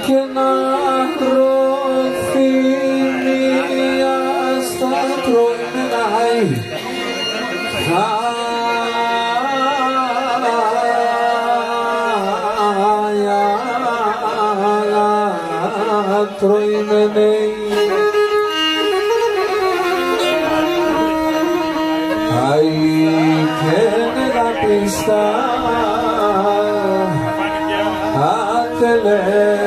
και να προθυμία στα τροϊμενάι τροϊμενέι αι και νεγαπιστά ατελέ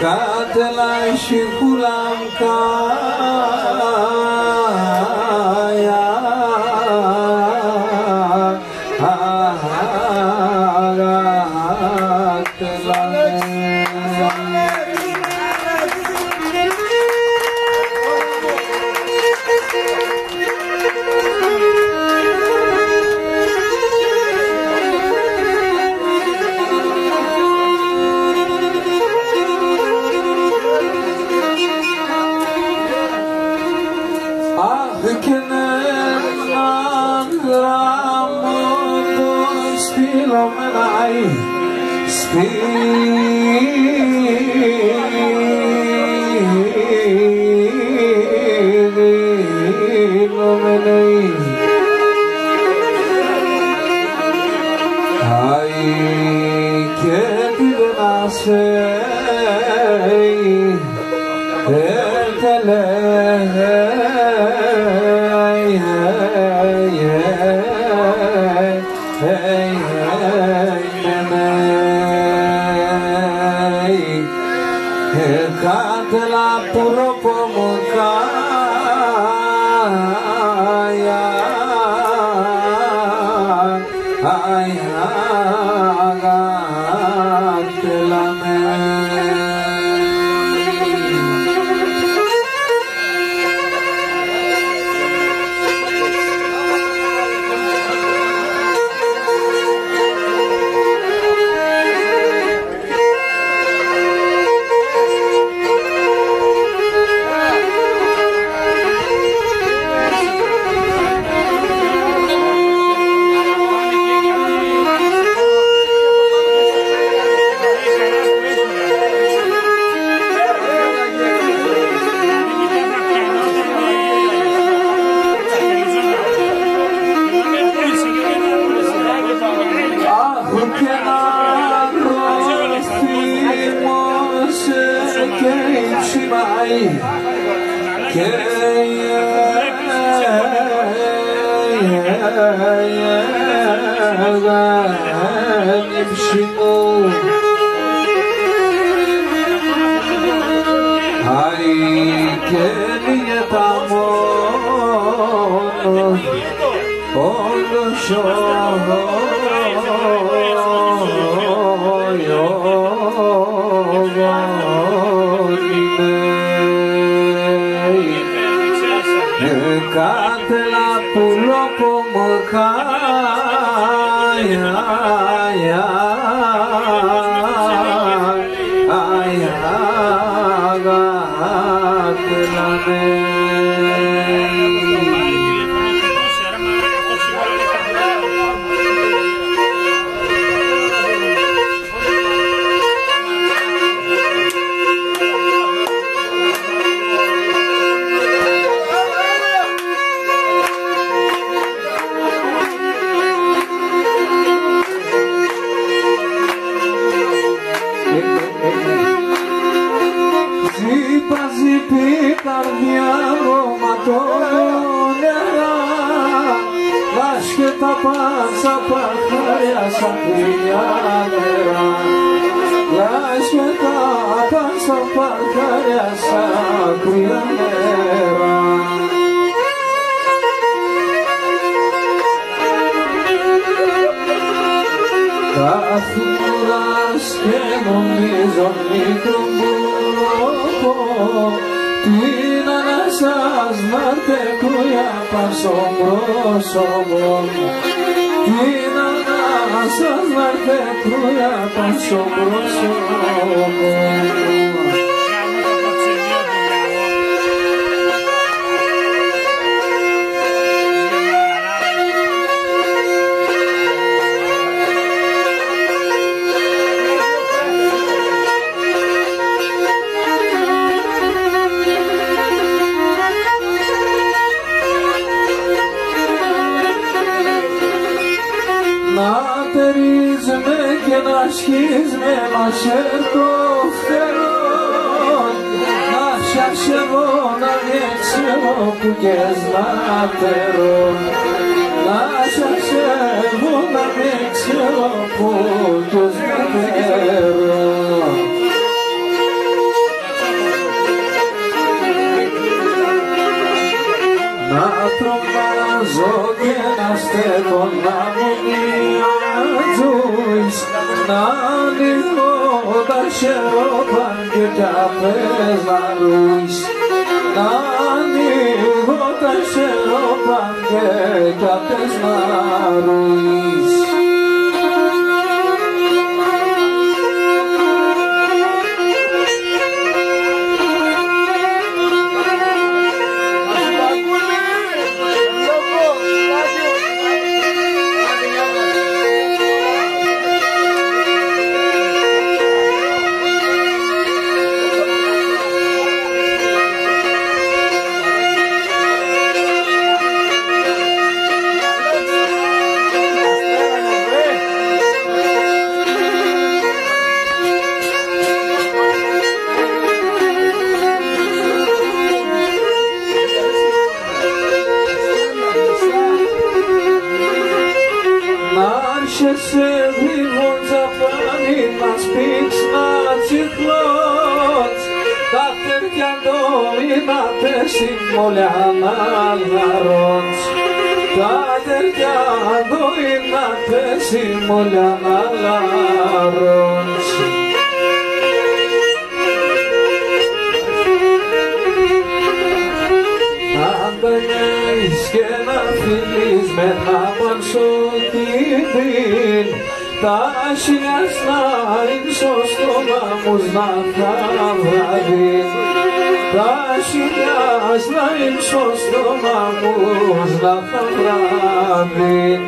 Κατελάι σιχούλαμ κая χαρείς με και να σχείς με μασέρ το φτερό. Να σιάς εγώ να διέξω που κες να τερώ. Να σιάς εγώ να διέξω που κες να τερώ. Να τρομάζω και να στέκω να μου μοιάζεις. Να ανοίγω τα χερόπαν και καπές να ρούεις. Να ανοίγω τα χερόπαν και καπές να ρούεις. Άρχεσαι γρήγον τζαπάνι να σπίξ να τσιχλώτς. Τα χέρια ντόι να πέσει μόλια να λαρώτς. Τα χέρια ντόι να πέσει μόλια να λαρώτς. Να μπαινείς και να φιλείς με να μαξοκίνδυν. Τα χιλιάς να είναι στο στόμα μου να θα βραδύν. Τα χιλιάς να είναι στο στόμα μου να θα βραδύν.